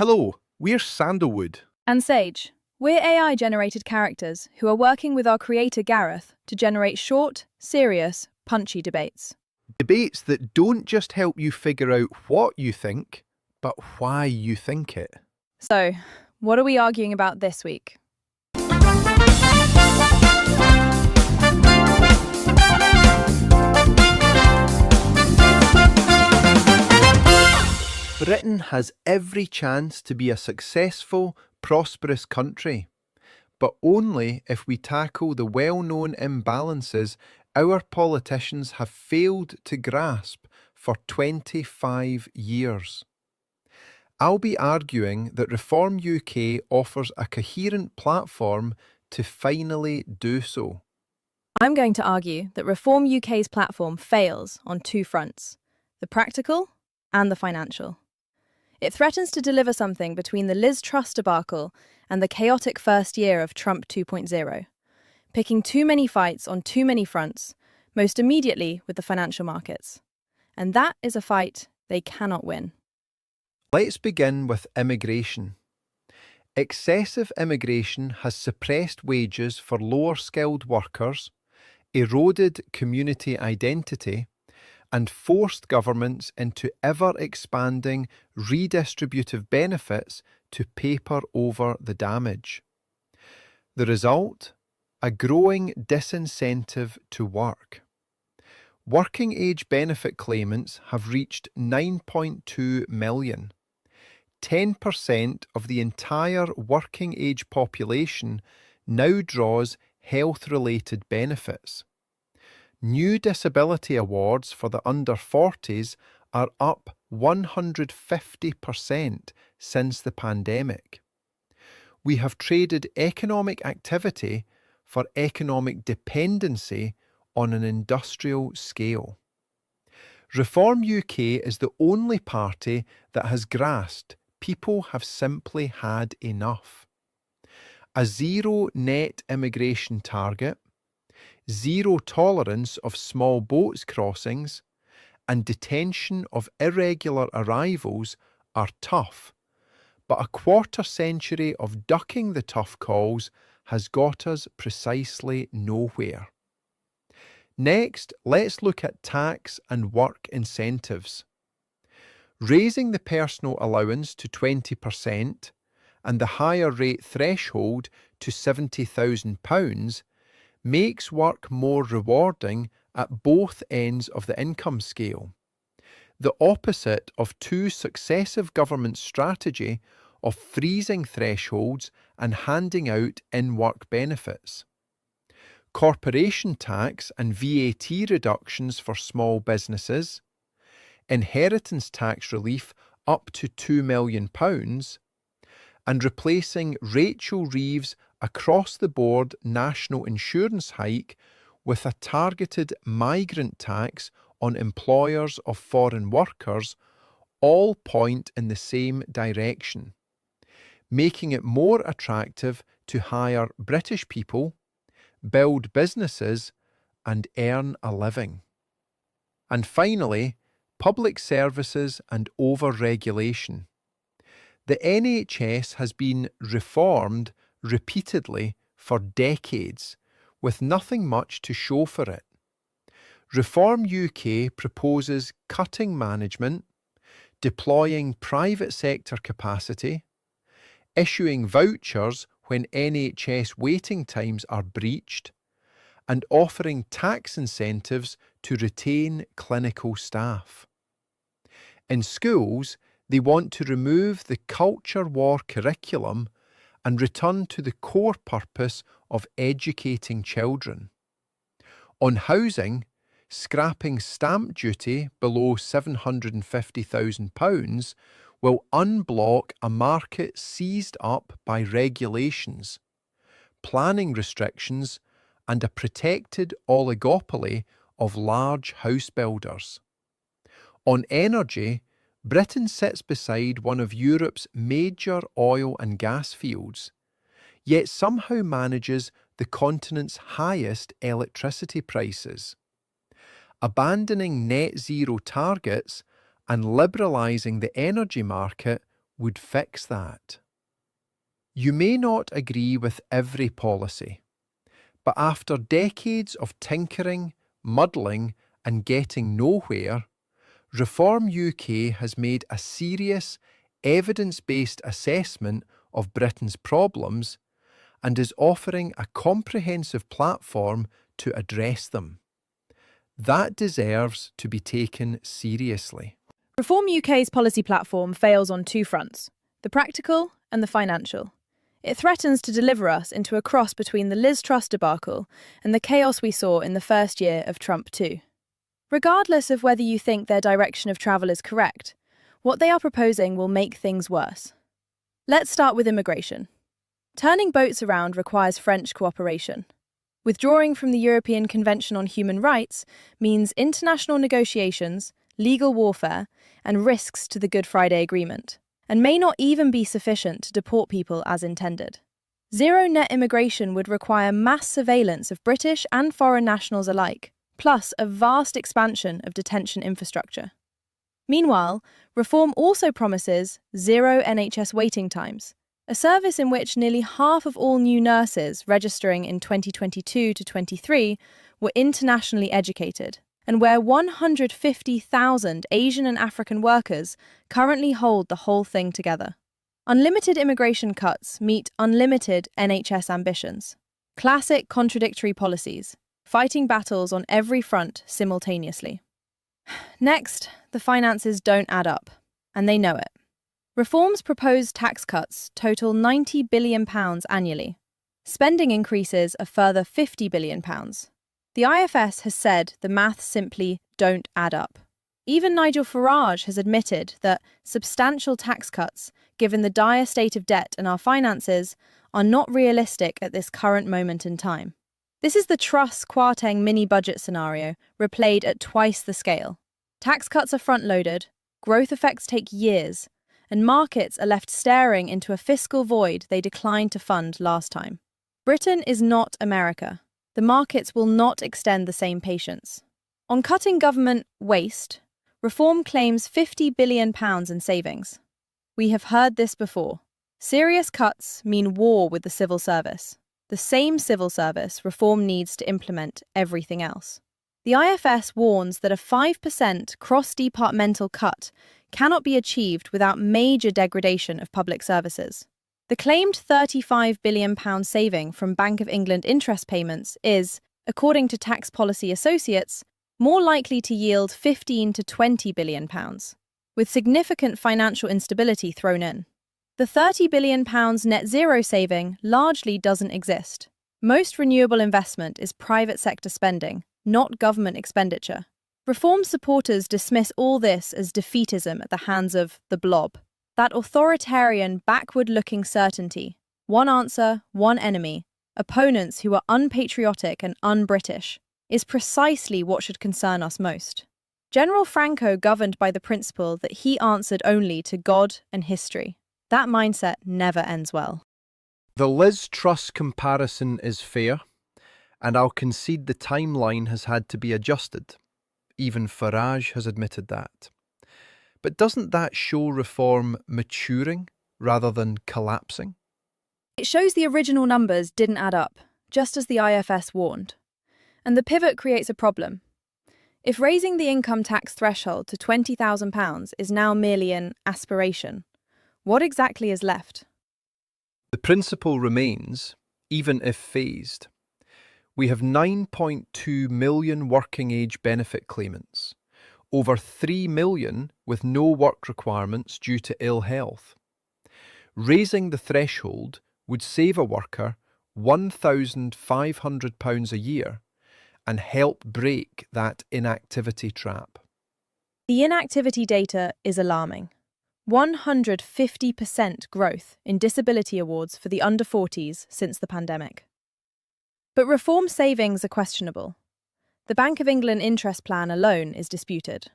Hello, we're Sandalwood. And Sage. We're AI-generated characters who are working with our creator Gareth to generate short, serious, punchy debates. Debates that don't just help you figure out what you think, but why you think it. So, what are we arguing about this week? Britain has every chance to be a successful, prosperous country, but only if we tackle the well-known imbalances our politicians have failed to grasp for 25 years. I'll be arguing that Reform UK offers a coherent platform to finally do so. I'm going to argue that Reform UK's platform fails on two fronts, the practical and the financial. It threatens to deliver something between the Liz Truss debacle and the chaotic first year of Trump 2.0, picking too many fights on too many fronts, most immediately with the financial markets. And that is a fight they cannot win. Let's begin with immigration. Excessive immigration has suppressed wages for lower-skilled workers, eroded community identity, and forced governments into ever-expanding redistributive benefits to paper over the damage. The result? A growing disincentive to work. Working age benefit claimants have reached 9.2 million. 10% of the entire working age population now draws health-related benefits. New disability awards for the under 40s are up 150% since the pandemic. We have traded economic activity for economic dependency on an industrial scale. Reform UK is the only party that has grasped people have simply had enough. A zero net immigration target, zero tolerance of small boats crossings, and detention of irregular arrivals are tough, but a quarter century of ducking the tough calls has got us precisely nowhere. Next, let's look at tax and work incentives. Raising the personal allowance to 20% and the higher rate threshold to £70,000 makes work more rewarding at both ends of the income scale, the opposite of two successive governments' strategy of freezing thresholds and handing out in-work benefits. Corporation tax and VAT reductions for small businesses, inheritance tax relief up to £2 million, and replacing Rachel Reeves' across-the-board national insurance hike with a targeted migrant tax on employers of foreign workers all point in the same direction, making it more attractive to hire British people, build businesses, and earn a living. And finally, public services and over-regulation. The NHS has been reformed repeatedly for decades, with nothing much to show for it. Reform UK proposes cutting management, deploying private sector capacity, issuing vouchers when NHS waiting times are breached, and offering tax incentives to retain clinical staff. In schools, they want to remove the culture war curriculum and return to the core purpose of educating children. On housing, scrapping stamp duty below £750,000 will unblock a market seized up by regulations, planning restrictions, and a protected oligopoly of large house builders. On energy, Britain sits beside one of Europe's major oil and gas fields, yet somehow manages the continent's highest electricity prices. Abandoning net zero targets and liberalising the energy market would fix that. You may not agree with every policy, but after decades of tinkering, muddling, and getting nowhere, Reform UK has made a serious, evidence-based assessment of Britain's problems and is offering a comprehensive platform to address them. That deserves to be taken seriously. Reform UK's policy platform fails on two fronts, the practical and the financial. It threatens to deliver us into a cross between the Liz Truss debacle and the chaos we saw in the first year of Trump 2. Regardless of whether you think their direction of travel is correct, what they are proposing will make things worse. Let's start with immigration. Turning boats around requires French cooperation. Withdrawing from the European Convention on Human Rights means international negotiations, legal warfare, and risks to the Good Friday Agreement, and may not even be sufficient to deport people as intended. Zero net immigration would require mass surveillance of British and foreign nationals alike, plus a vast expansion of detention infrastructure. Meanwhile, reform also promises zero NHS waiting times, a service in which nearly half of all new nurses registering in 2022 to 23 were internationally educated, and where 150,000 Asian and African workers currently hold the whole thing together. Unlimited immigration cuts meet unlimited NHS ambitions. Classic contradictory policies, fighting battles on every front simultaneously. Next, the finances don't add up, and they know it. Reform's proposed tax cuts total £90 billion annually. Spending increases a further £50 billion. The IFS has said the maths simply don't add up. Even Nigel Farage has admitted that substantial tax cuts, given the dire state of debt and our finances, are not realistic at this current moment in time. This is the Truss-Kwarteng mini-budget scenario, replayed at twice the scale. Tax cuts are front-loaded, growth effects take years, and markets are left staring into a fiscal void they declined to fund last time. Britain is not America. The markets will not extend the same patience. On cutting government waste, reform claims £50 billion in savings. We have heard this before. Serious cuts mean war with the civil service. The same civil service reform needs to implement everything else. The IFS warns that a 5% cross-departmental cut cannot be achieved without major degradation of public services. The claimed £35 billion saving from Bank of England interest payments is, according to Tax Policy Associates, more likely to yield £15 to £20 billion, with significant financial instability thrown in. The £30 billion net zero saving largely doesn't exist. Most renewable investment is private sector spending, not government expenditure. Reform supporters dismiss all this as defeatism at the hands of the blob. That authoritarian, backward-looking certainty, one answer, one enemy, opponents who are unpatriotic and un-British, is precisely what should concern us most. General Franco governed by the principle that he answered only to God and history. That mindset never ends well. The Liz Truss comparison is fair, and I'll concede the timeline has had to be adjusted. Even Farage has admitted that. But doesn't that show reform maturing rather than collapsing? It shows the original numbers didn't add up, just as the IFS warned. And the pivot creates a problem. If raising the income tax threshold to £20,000 is now merely an aspiration, what exactly is left? The principle remains, even if phased. We have 9.2 million working age benefit claimants, over 3 million with no work requirements due to ill health. Raising the threshold would save a worker £1,500 a year and help break that inactivity trap. The inactivity data is alarming. 150% growth in disability awards for the under 40s since the pandemic. But reform savings are questionable. The Bank of England interest plan alone is disputed.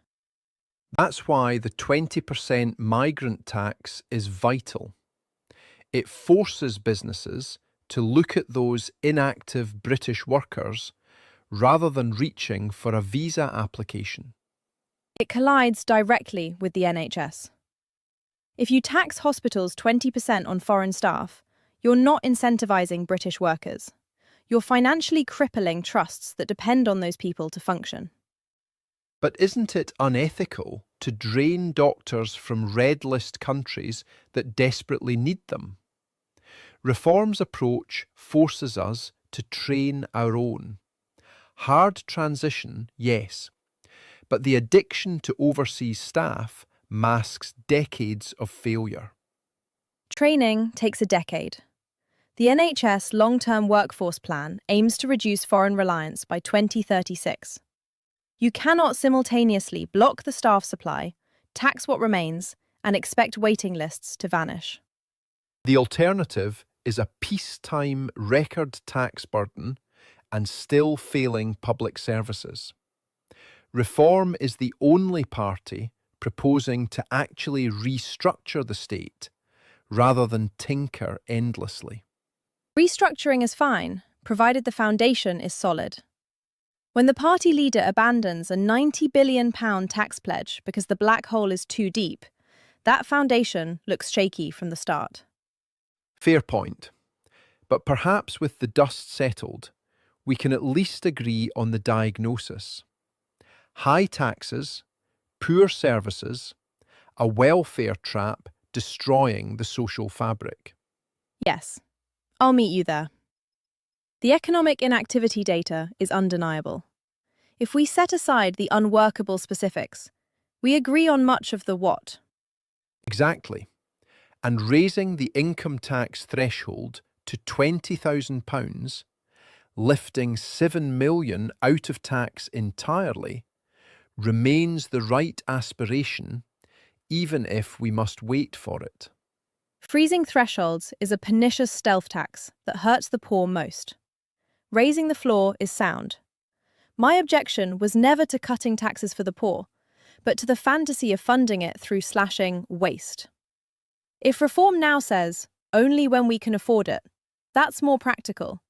That's why the 20% migrant tax is vital. It forces businesses to look at those inactive British workers rather than reaching for a visa application. It collides directly with the NHS. If you tax hospitals 20% on foreign staff, you're not incentivizing British workers. You're financially crippling trusts that depend on those people to function. But isn't it unethical to drain doctors from red list countries that desperately need them? Reform's approach forces us to train our own. Hard transition, yes, but the addiction to overseas staff masks decades of failure. Training takes a decade. The NHS long-term workforce plan aims to reduce foreign reliance by 2036. You cannot simultaneously block the staff supply, tax what remains, and expect waiting lists to vanish. The alternative is a peacetime record tax burden and still failing public services. Reform is the only party proposing to actually restructure the state rather than tinker endlessly. Restructuring is fine, provided the foundation is solid. When the party leader abandons a £90 billion tax pledge because the black hole is too deep, that foundation looks shaky from the start. Fair point. But perhaps with the dust settled, we can at least agree on the diagnosis. High taxes, poor services, a welfare trap destroying the social fabric. Yes, I'll meet you there. The economic inactivity data is undeniable. If we set aside the unworkable specifics, we agree on much of the what. Exactly. And raising the income tax threshold to £20,000, lifting 7 million out of tax entirely, remains the right aspiration, even if we must wait for it. Freezing thresholds is a pernicious stealth tax that hurts the poor most. Raising the floor is sound. My objection was never to cutting taxes for the poor, but to the fantasy of funding it through slashing waste. If reform now says, only when we can afford it, that's more practical,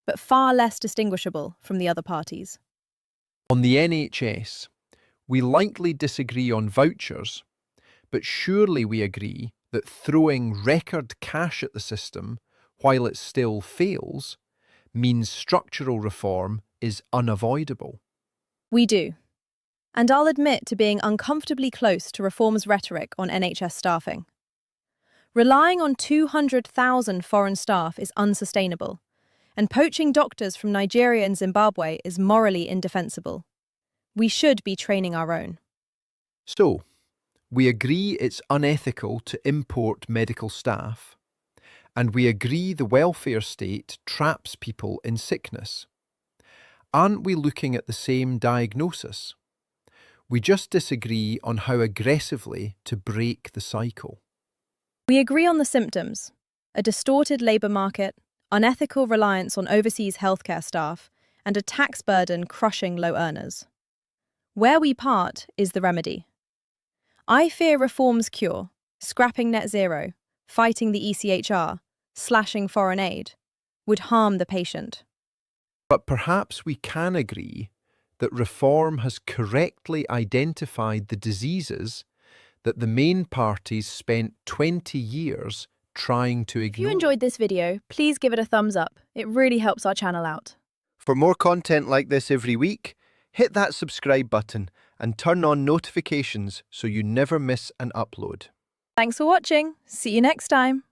but far less distinguishable from the other parties. On the NHS, we likely disagree on vouchers, but surely we agree that throwing record cash at the system while it still fails means structural reform is unavoidable. We do. And I'll admit to being uncomfortably close to reform's rhetoric on NHS staffing. Relying on 200,000 foreign staff is unsustainable, and poaching doctors from Nigeria and Zimbabwe is morally indefensible. We should be training our own. So, we agree it's unethical to import medical staff, and we agree the welfare state traps people in sickness. Aren't we looking at the same diagnosis? We just disagree on how aggressively to break the cycle. We agree on the symptoms: a distorted labour market, unethical reliance on overseas healthcare staff, and a tax burden crushing low earners. Where we part is the remedy. I fear reform's cure, scrapping net zero, fighting the ECHR, slashing foreign aid, would harm the patient. But perhaps we can agree that reform has correctly identified the diseases that the main parties spent 20 years trying to If you ignore. enjoyed this video, please give it a thumbs up. It really helps our channel out. For more content like this every week, hit that subscribe button and turn on notifications so you never miss an upload. Thanks for watching. See you next time.